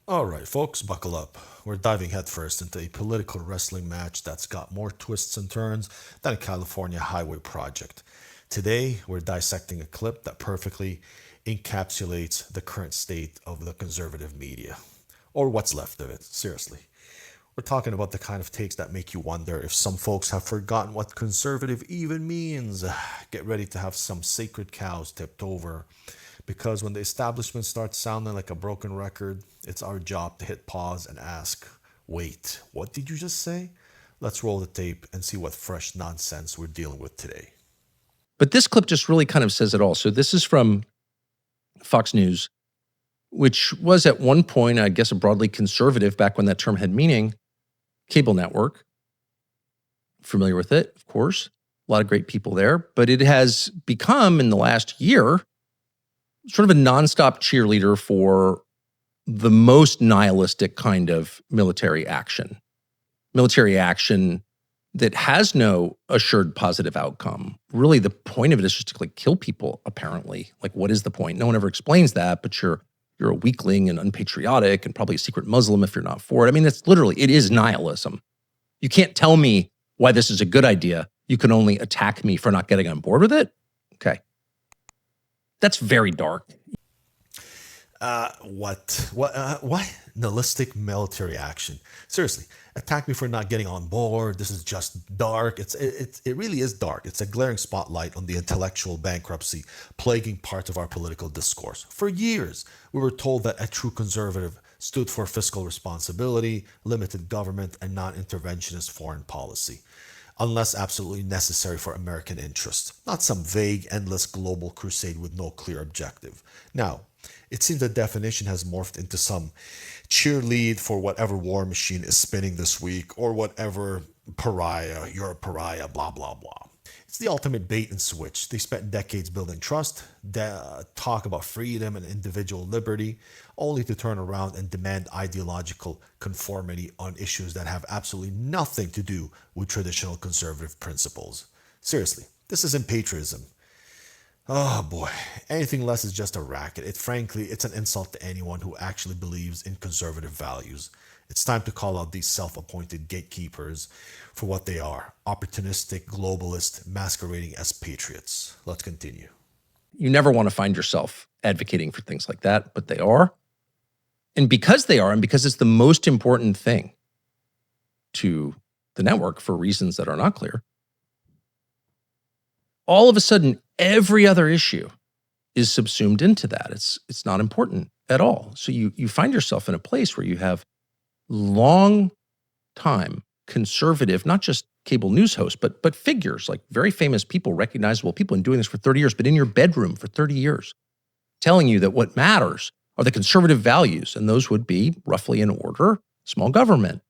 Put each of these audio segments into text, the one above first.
All right, folks, buckle up. We're diving headfirst into a political wrestling match that's got more twists and turns than a California highway project. Today, we're dissecting a clip that perfectly encapsulates the current state of the conservative media, or what's left of it, seriously. We're talking about the kind of takes that make you wonder if some folks have forgotten what conservative even means. Get ready to have some sacred cows tipped over. Because when the establishment starts sounding like a broken record, it's our job to hit pause and ask, wait, what did you just say? Let's roll the tape and see what fresh nonsense we're dealing with today. But this clip just really kind of says it all. So this is from Fox News, which was at one point, I guess, a broadly conservative, back when that term had meaning, cable network. Familiar with it, of course. A lot of great people there. But it has become, in the last year, sort of a nonstop cheerleader for the most nihilistic kind of military action. Military action that has no assured positive outcome. Really, the point of it is just to kill people, apparently. Like, what is the point? No one ever explains that, but you're a weakling and unpatriotic and probably a secret Muslim if you're not for it. I mean, it is nihilism. You can't tell me why this is a good idea. You can only attack me for not getting on board with it. Okay. That's very dark. What? Nihilistic military action. Seriously, attack me for not getting on board. This is just dark. It really is dark. It's a glaring spotlight on the intellectual bankruptcy plaguing parts of our political discourse. For years, we were told that a true conservative stood for fiscal responsibility, limited government, and non-interventionist foreign policy, unless absolutely necessary for American interests, not some vague, endless global crusade with no clear objective. Now, it seems the definition has morphed into some cheerlead for whatever war machine is spinning this week, or whatever pariah, you're a pariah, blah, blah, blah. It's the ultimate bait and switch. They spent decades building trust, talk about freedom and individual liberty, only to turn around and demand ideological conformity on issues that have absolutely nothing to do with traditional conservative principles. Seriously, this isn't patriotism. Oh boy, anything less is just a racket. It's an insult to anyone who actually believes in conservative values. It's time to call out these self-appointed gatekeepers for what they are: opportunistic globalists masquerading as patriots. Let's continue. You never want to find yourself advocating for things like that, but they are. And because they are, and because it's the most important thing to the network for reasons that are not clear, all of a sudden, every other issue is subsumed into that. It's not important at all. So you find yourself in a place where you have long time conservative, not just cable news hosts, but figures like very famous people, recognizable people, and doing this for 30 years, but in your bedroom for 30 years, telling you that what matters are the conservative values. And those would be, roughly in order, small government,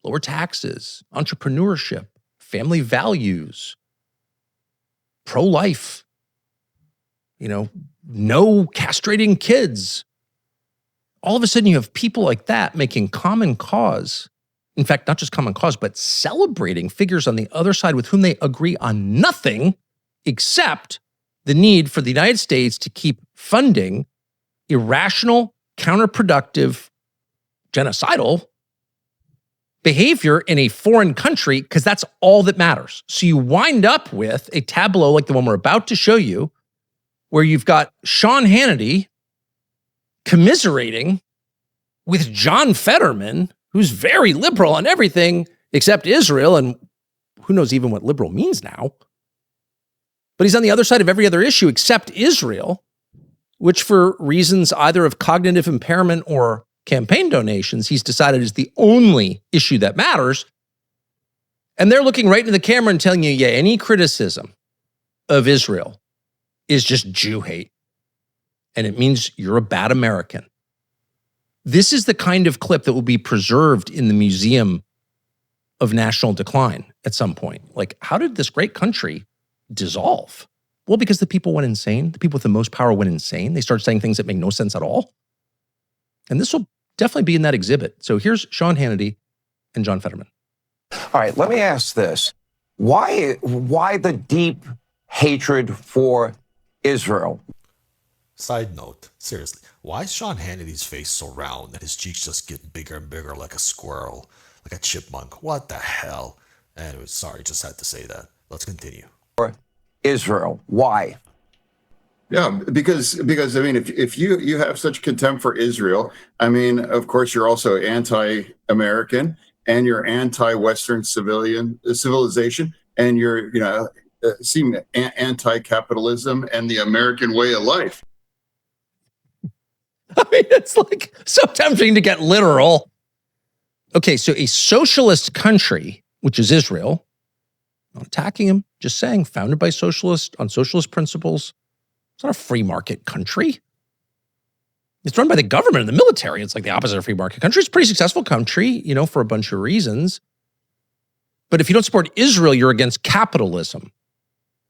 lower taxes, entrepreneurship, family values, pro-life, no castrating kids. All of a sudden you have people like that making common cause. In fact, not just common cause, but celebrating figures on the other side with whom they agree on nothing except the need for the United States to keep funding irrational, counterproductive, genocidal behavior in a foreign country, because that's all that matters. So you wind up with a tableau like the one we're about to show you, where you've got Sean Hannity commiserating with John Fetterman, who's very liberal on everything except Israel, and who knows even what liberal means now. But he's on the other side of every other issue except Israel, which for reasons either of cognitive impairment or campaign donations, he's decided is the only issue that matters. And they're looking right into the camera and telling you, yeah, any criticism of Israel is just Jew hate. And it means you're a bad American. This is the kind of clip that will be preserved in the Museum of National Decline at some point. Like, how did this great country dissolve? Well, because the people went insane. The people with the most power went insane. They started saying things that make no sense at all. And this will definitely be in that exhibit. So here's Sean Hannity and John Fetterman. All right, let me ask this. Why the deep hatred for Israel? Side note, seriously, why is Sean Hannity's face so round and his cheeks just get bigger and bigger like a squirrel, like a chipmunk? What the hell? Anyway, sorry, just had to say that. Let's continue. Israel. Why? Yeah, because I mean, if you have such contempt for Israel, I mean, of course, you're also anti-American and you're anti-Western civilization, and you're seem anti-capitalism and the American way of life. I mean, it's like so tempting to get literal. Okay, so a socialist country, which is Israel, not attacking him, just saying, founded by socialists on socialist principles. It's not a free market country. It's run by the government and the military. It's like the opposite of a free market country. It's a pretty successful country, for a bunch of reasons. But if you don't support Israel, you're against capitalism.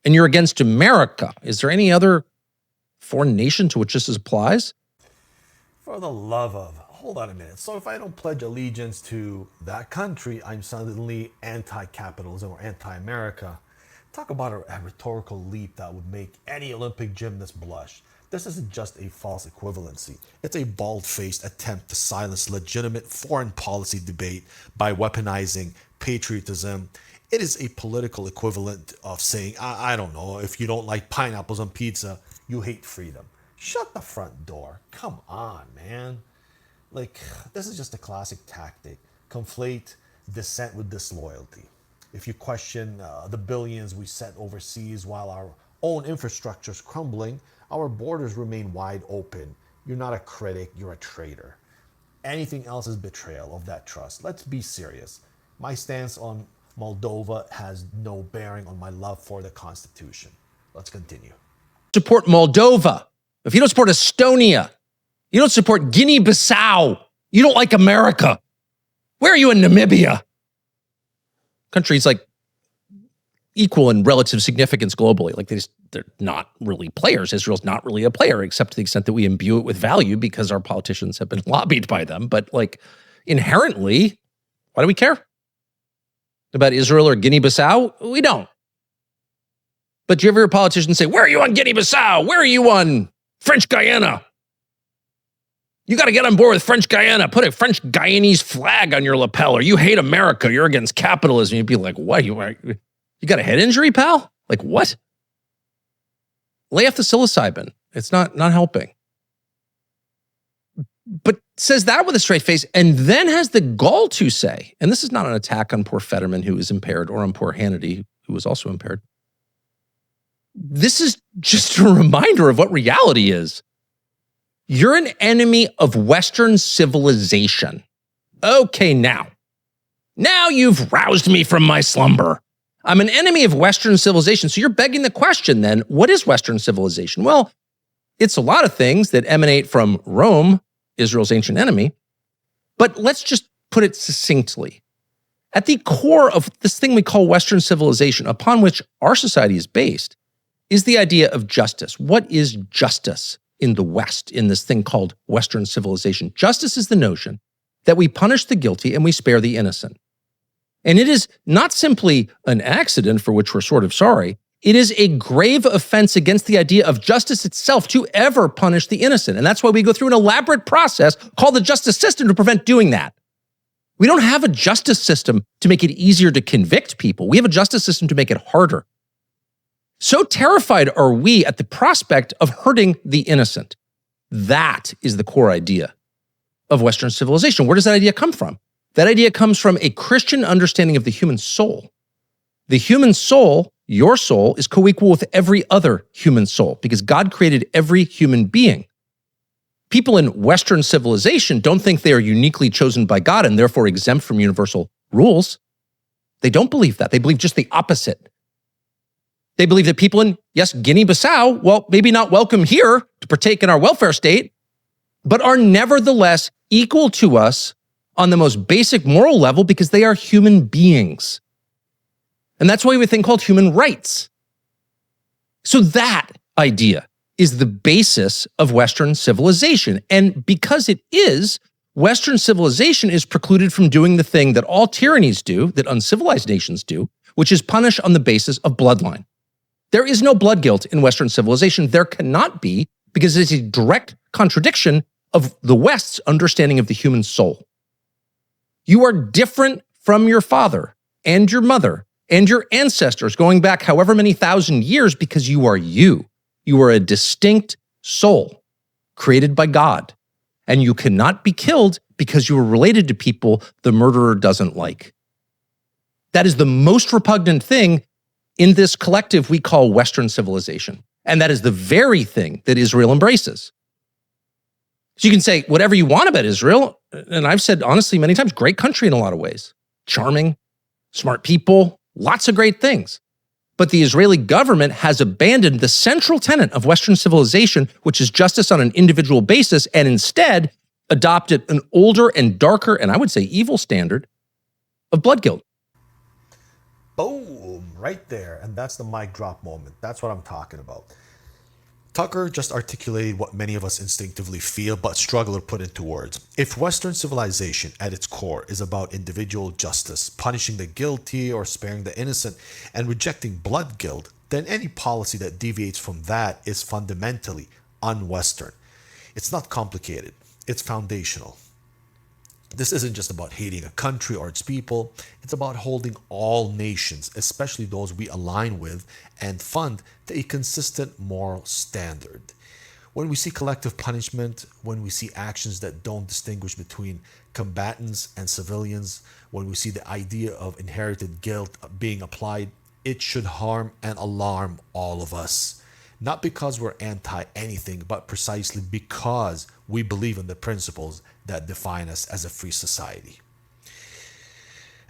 And you're against America. Is there any other foreign nation to which this applies? For the love of, hold on a minute. So if I don't pledge allegiance to that country, I'm suddenly anti-capitalism or anti-America. Talk about a rhetorical leap that would make any Olympic gymnast blush. This isn't just a false equivalency. It's a bald-faced attempt to silence legitimate foreign policy debate by weaponizing patriotism. It is a political equivalent of saying, I don't know, if you don't like pineapples on pizza, you hate freedom. Shut the front door. Come on, man. Like, this is just a classic tactic. Conflate dissent with disloyalty. If you question the billions we sent overseas while our own infrastructure is crumbling, our borders remain wide open. You're not a critic, you're a traitor. Anything else is betrayal of that trust. Let's be serious. My stance on Moldova has no bearing on my love for the Constitution. Let's continue. Support Moldova. If you don't support Estonia, you don't support Guinea-Bissau, you don't like America. Where are you in Namibia? Countries like equal in relative significance globally. Like they're not really players. Israel's not really a player, except to the extent that we imbue it with value because our politicians have been lobbied by them. But like inherently, why do we care about Israel or Guinea-Bissau? We don't. But do you ever hear politicians say, where are you on Guinea-Bissau? Where are you on French Guyana? You got to get on board with French Guyana. Put a French Guyanese flag on your lapel, or you hate America. You're against capitalism. You'd be like, what? You got a head injury, pal? Like, what? Lay off the psilocybin. It's not helping. But says that with a straight face, and then has the gall to say, and this is not an attack on poor Fetterman, who is impaired, or on poor Hannity, who was also impaired. This is just a reminder of what reality is. You're an enemy of Western civilization. Okay, now you've roused me from my slumber. I'm an enemy of Western civilization. So you're begging the question then, what is Western civilization? Well, it's a lot of things that emanate from Rome, Israel's ancient enemy. But let's just put it succinctly. At the core of this thing we call Western civilization, upon which our society is based, is the idea of justice. What is justice in the West, in this thing called Western civilization? Justice is the notion that we punish the guilty and we spare the innocent. And it is not simply an accident for which we're sort of sorry. It is a grave offense against the idea of justice itself to ever punish the innocent. And that's why we go through an elaborate process called the justice system to prevent doing that. We don't have a justice system to make it easier to convict people. We have a justice system to make it harder. So terrified are we at the prospect of hurting the innocent. That is the core idea of Western civilization. Where does that idea come from? That idea comes from a Christian understanding of the human soul. The human soul, your soul, is co-equal with every other human soul because God created every human being. People in Western civilization don't think they are uniquely chosen by God and therefore exempt from universal rules. They don't believe that. They believe just the opposite. They believe that people in, yes, Guinea-Bissau, well, maybe not welcome here to partake in our welfare state, but are nevertheless equal to us on the most basic moral level because they are human beings. And that's why we have a thing called human rights. So that idea is the basis of Western civilization. And because it is, Western civilization is precluded from doing the thing that all tyrannies do, that uncivilized nations do, which is punish on the basis of bloodline. There is no blood guilt in Western civilization. There cannot be because it's a direct contradiction of the West's understanding of the human soul. You are different from your father and your mother and your ancestors going back however many thousand years because you are you. You are a distinct soul created by God, and you cannot be killed because you are related to people the murderer doesn't like. That is the most repugnant thing in this collective we call Western civilization. And that is the very thing that Israel embraces. So you can say whatever you want about Israel, and I've said honestly many times, great country in a lot of ways. Charming, smart people, lots of great things. But the Israeli government has abandoned the central tenet of Western civilization, which is justice on an individual basis, and instead adopted an older and darker, and I would say evil standard of blood guilt. Boom, right there. And that's the mic drop moment. That's what I'm talking about. Tucker just articulated what many of us instinctively feel but struggle to put into words. If Western civilization at its core is about individual justice, punishing the guilty or sparing the innocent, and rejecting blood guilt, then any policy that deviates from that is fundamentally un-Western. It's not complicated. It's foundational. This isn't just about hating a country or its people. It's about holding all nations, especially those we align with and fund, to a consistent moral standard. When we see collective punishment, when we see actions that don't distinguish between combatants and civilians, when we see the idea of inherited guilt being applied, it should harm and alarm all of us. Not because we're anti-anything, but precisely because we believe in the principles that define us as a free society.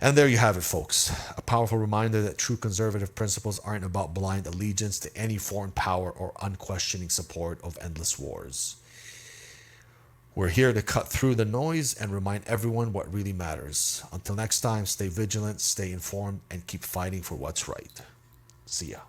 And there you have it, folks. A powerful reminder that true conservative principles aren't about blind allegiance to any foreign power or unquestioning support of endless wars. We're here to cut through the noise and remind everyone what really matters. Until next time, stay vigilant, stay informed, and keep fighting for what's right. See ya.